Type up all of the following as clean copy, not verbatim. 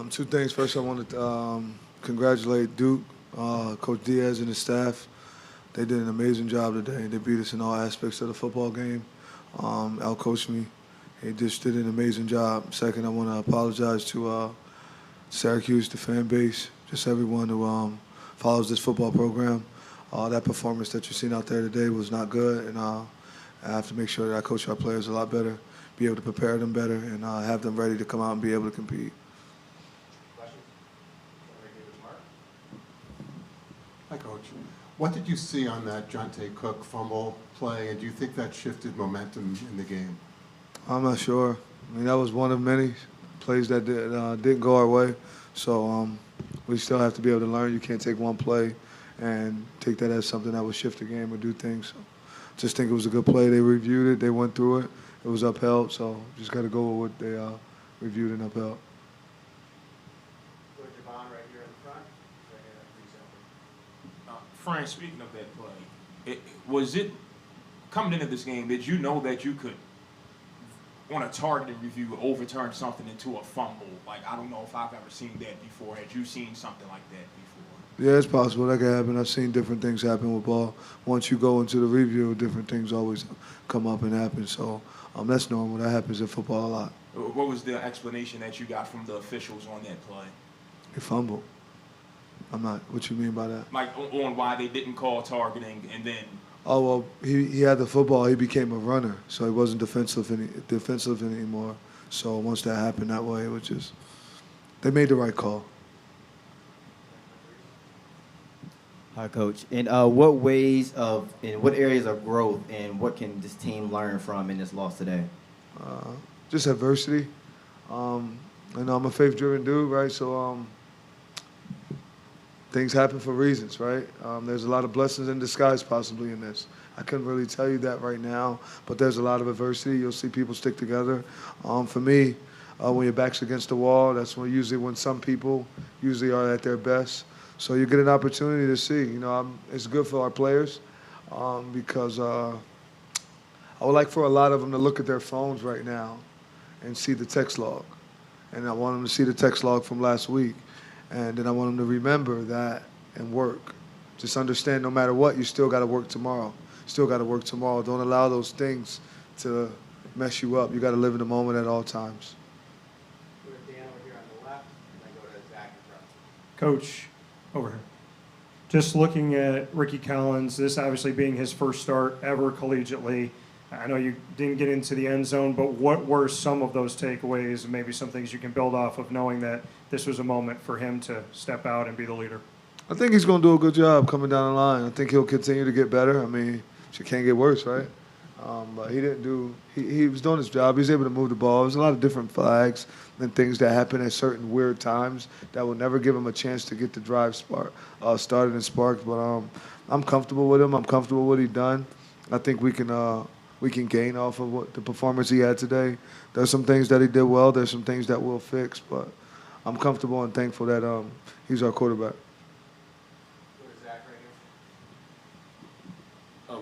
Two things. First, I wanted to congratulate Duke, Coach Diaz, and his staff. They did an amazing job today. They beat us in all aspects of the football game. Outcoached me. He just did an amazing job. Second, I want to apologize to Syracuse, the fan base, just everyone who follows this football program. That performance that you've seen out there today was not good, and I have to make sure that I coach our players a lot better, be able to prepare them better, and have them ready to come out and be able to compete. Hi, Coach. What did you see on that Jonte Cook fumble play, and do you think that shifted momentum in the game? I'm not sure. I mean, that was one of many plays that didn't go our way. So we still have to be able to learn. You can't take one play and take that as something that would shift the game or do things. So just think it was a good play. They reviewed it. They went through it. It was upheld. So just got to go with what they reviewed and upheld. Fran, speaking of that play, was it coming into this game, did you know that you could, on a targeted review, overturn something into a fumble? Like, I don't know if I've ever seen that before. Had you seen something like that before? Yeah, it's possible. That can happen. I've seen different things happen with ball. Once you go into the review, different things always come up and happen. So that's normal. That happens in football a lot. What was the explanation that you got from the officials on that play? He fumbled. I'm not. What you mean by that? Like, on why they didn't call targeting and then... Oh, well, he had the football. He became a runner, so he wasn't defensive anymore. So once that happened that way, it was just they made the right call. Hi, Coach. In what areas of growth, and what can this team learn from in this loss today? Just adversity. I'm a faith-driven dude, right? So things happen for reasons, right? There's a lot of blessings in disguise possibly in this. I couldn't really tell you that right now, but there's a lot of adversity. You'll see people stick together. For me, when your back's against the wall, that's when some people usually are at their best. So you get an opportunity to see. It's good for our players because I would like for a lot of them to look at their phones right now and see the text log. And I want them to see the text log from last week. And then I want them to remember that and work. Just understand no matter what, you still got to work tomorrow. Still got to work tomorrow. Don't allow those things to mess you up. You got to live in the moment at all times. Go to Dan over here on the left, and then go to Zach in front. Coach, over here. Just looking at Ricky Collins, this obviously being his first start ever collegiately. I know you didn't get into the end zone, but what were some of those takeaways and maybe some things you can build off of, knowing that this was a moment for him to step out and be the leader? I think he's going to do a good job coming down the line. I think he'll continue to get better. I mean, she can't get worse, right? But he was doing his job. He was able to move the ball. There's a lot of different flags and things that happen at certain weird times that will never give him a chance to get the drive started and sparked. But I'm comfortable with him. I'm comfortable with what he's done. I think we can gain off of the performance he had today. There's some things that he did well. There's some things that we'll fix. But I'm comfortable and thankful that he's our quarterback. Go to Zach right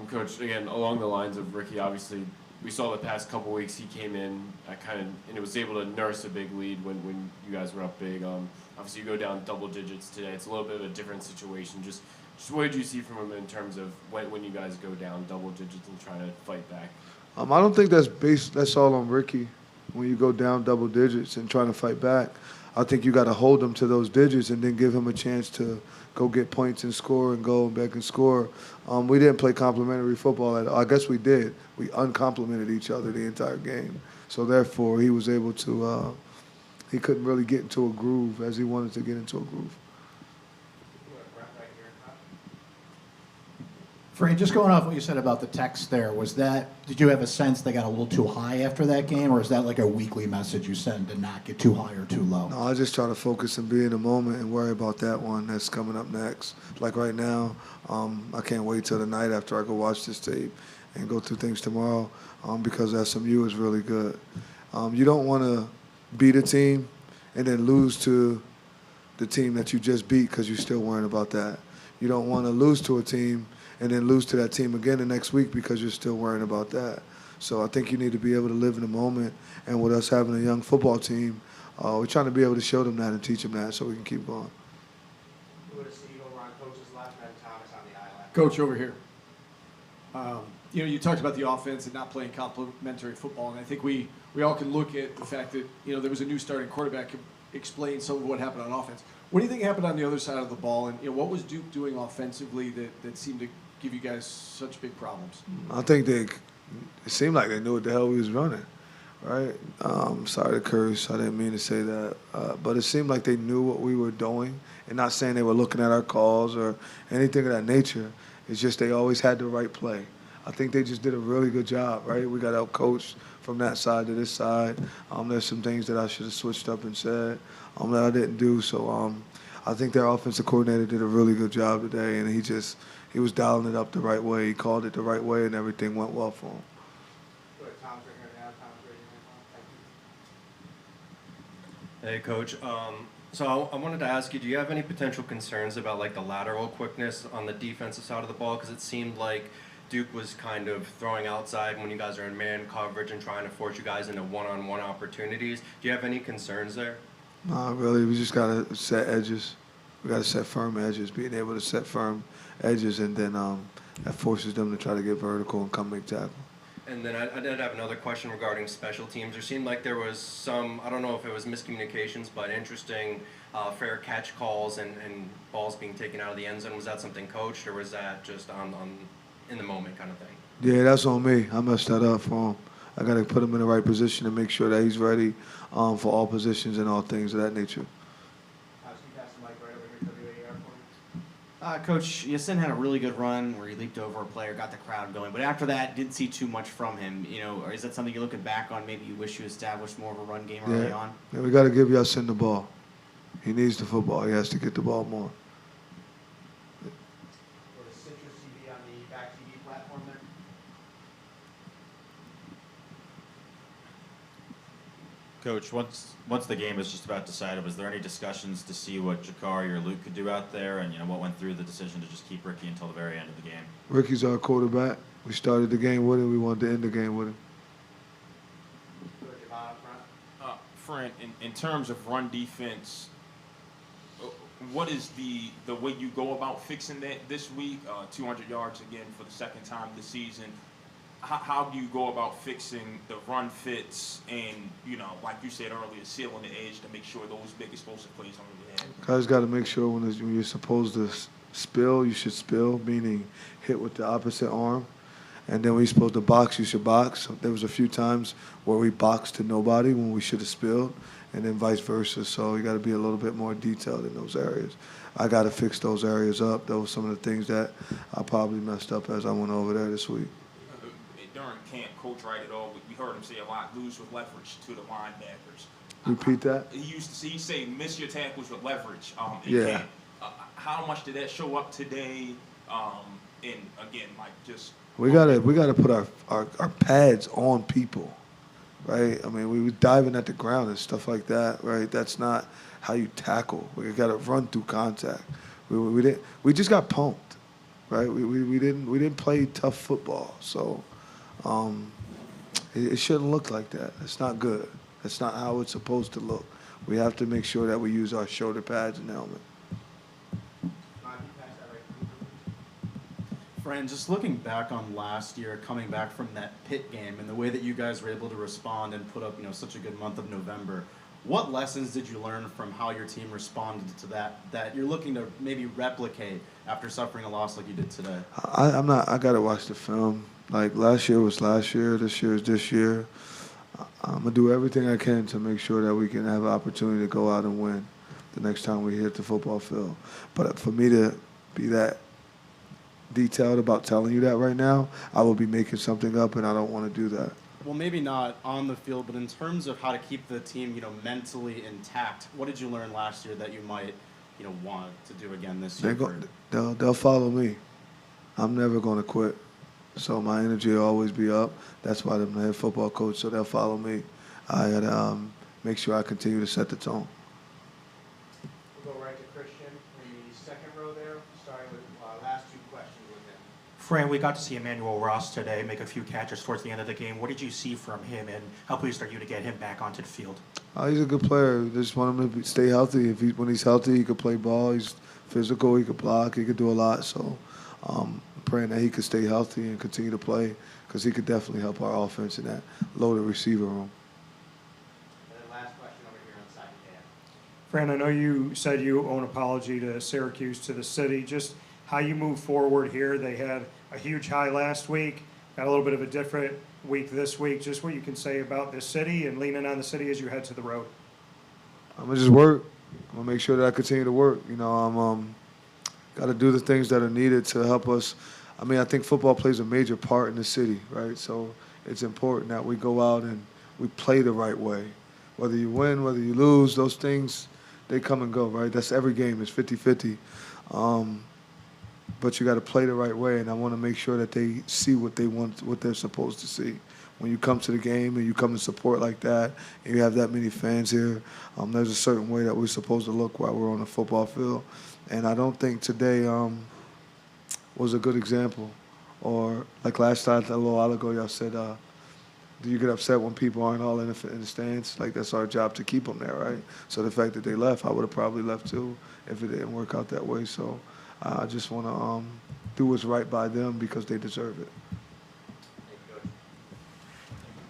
here. Coach, again, along the lines of Ricky, obviously, we saw the past couple weeks he came in and it was able to nurse a big lead when you guys were up big. Obviously, you go down double digits today. It's a little bit of a different situation. Just what did you see from him in terms of when you guys go down double digits and try to fight back? I don't think that's all on Ricky. When you go down double digits and trying to fight back, I think you got to hold him to those digits and then give him a chance to go get points and score and go back and score. We didn't play complimentary football at all. I guess we did. We uncomplimented each other the entire game. So therefore, he was able to. He couldn't really get into a groove as he wanted to get into a groove. Fran, just going off what you said about the text there, did you have a sense they got a little too high after that game, or is that like a weekly message you send to not get too high or too low? No, I just try to focus and be in the moment and worry about that one that's coming up next. Like right now, I can't wait till the night after I go watch this tape and go through things tomorrow because SMU is really good. You don't want to beat a team and then lose to the team that you just beat because you're still worrying about that. You don't want to lose to a team and then lose to that team again the next week because you're still worrying about that. So I think you need to be able to live in the moment. And with us having a young football team, we're trying to be able to show them that and teach them that so we can keep going. Who would see over on coach's left and Thomas on the island? Coach, over here. You talked about the offense and not playing complementary football, and I think we all can look at the fact that, there was a new starting quarterback, explain some of what happened on offense. What do you think happened on the other side of the ball, and what was Duke doing offensively that seemed to give you guys such big problems? I think it seemed like they knew what the hell we was running, right? Sorry to curse, I didn't mean to say that. But it seemed like they knew what we were doing, and not saying they were looking at our calls or anything of that nature. It's just they always had the right play. I think they just did a really good job, right? We got out-coached from that side to this side. There's some things that I should have switched up and said that I didn't do. So I think their offensive coordinator did a really good job today, and he was dialing it up the right way. He called it the right way, and everything went well for him. Go ahead, Tom's right here now. Tom's raising his hand. Thank you. Hey, Coach. So I wanted to ask you, do you have any potential concerns about like the lateral quickness on the defensive side of the ball? Because it seemed like Duke was kind of throwing outside when you guys are in man coverage and trying to force you guys into one-on-one opportunities. Do you have any concerns there? Not really. We just got to set edges. We got to set firm edges, being able to set firm edges, and then that forces them to try to get vertical and come make tackle. And then I did have another question regarding special teams. There seemed like there was some, I don't know if it was miscommunications, but interesting fair catch calls and balls being taken out of the end zone. Was that something coached, or was that just on in the moment kind of thing? Yeah, that's on me. I messed that up for him. I got to put him in the right position and make sure that he's ready for all positions and all things of that nature. Can you pass the mic right over here to WAR for me? Coach, Yasin had a really good run where he leaped over a player, got the crowd going, but after that, didn't see too much from him. Or is that something you're looking back on? Maybe you wish you established more of a run game early on? Yeah, we got to give Yasin the ball. He needs the football. He has to get the ball more. Go to Citrus TV on the back TV platform there. Coach, once the game was just about decided, was there any discussions to see what Jakari or Luke could do out there, and what went through the decision to just keep Ricky until the very end of the game? Ricky's our quarterback. We started the game with him. We wanted to end the game with him. Go to Javon up front. Fran, in terms of run defense, what is the way you go about fixing that this week? 200 yards again for the second time this season. How do you go about fixing the run fits and, like you said earlier, sealing the edge to make sure those big explosive plays don't really happen? Guys got to make sure when you're supposed to spill, you should spill, meaning hit with the opposite arm. And then when you're supposed to box, you should box. There was a few times where we boxed to nobody when we should have spilled, and then vice versa. So you got to be a little bit more detailed in those areas. I got to fix those areas up. Those were some of the things that I probably messed up as I went over there this week. During camp, Coach Wright at all, we heard him say a lot, lose with leverage to the linebackers. Repeat that? He used to say, miss your tackles with leverage in Yeah. camp. How much did that show up today? And again, just... We gotta put our pads on people, right? I mean, we were diving at the ground and stuff like that, right? That's not how you tackle. We gotta run through contact. We just got pumped, right? We didn't play tough football, so it shouldn't look like that. It's not good. That's not how it's supposed to look. We have to make sure that we use our shoulder pads and helmet. Fran, just looking back on last year, coming back from that Pitt game and the way that you guys were able to respond and put up, such a good month of November, what lessons did you learn from how your team responded to that you're looking to maybe replicate after suffering a loss like you did today? I gotta watch the film. Like last year was last year, this year is this year. I'm gonna do everything I can to make sure that we can have an opportunity to go out and win the next time we hit the football field. But for me to be that detailed about telling you that right now, I will be making something up, and I don't want to do that. Well, maybe not on the field, but in terms of how to keep the team, mentally intact, what did you learn last year that you might, want to do again this year? They'll follow me. I'm never going to quit. So my energy will always be up. That's why I'm the head football coach, so they'll follow me. I got to make sure I continue to set the tone. We'll go right to Christian in the second row there, starting with last two questions with him. Fran, we got to see Emmanuel Ross today make a few catches towards the end of the game. What did you see from him, and how pleased are you to get him back onto the field? He's a good player. Just want him to stay healthy. When he's healthy, he could play ball. He's physical. He could block. He could do a lot. So, praying that he could stay healthy and continue to play, because he could definitely help our offense in that loaded receiver room. And then last question over here on the side of Dan. Fran, I know you said you owe an apology to Syracuse, to the city. Just how you move forward here. They had a huge high last week, got a little bit of a different week this week. Just what you can say about this city and leaning on the city as you head to the road. I'm gonna just work. I'm gonna make sure that I continue to work. You know, I'm got to do the things that are needed to help us. I mean, I think football plays a major part in the city, right? So it's important that we go out and we play the right way. Whether you win, whether you lose, those things, they come and go, right? That's every game. It's 50-50. But you got to play the right way, and I want to make sure that they see what they want, what they're supposed to see. When you come to the game and you come and support like that, and you have that many fans here, there's a certain way that we're supposed to look while we're on the football field. And I don't think today was a good example. Or like last time, a little while ago, y'all said, do you get upset when people aren't all in the stands? Like, that's our job to keep them there, right? So the fact that they left, I would have probably left too if it didn't work out that way. So I just want to do what's right by them because they deserve it.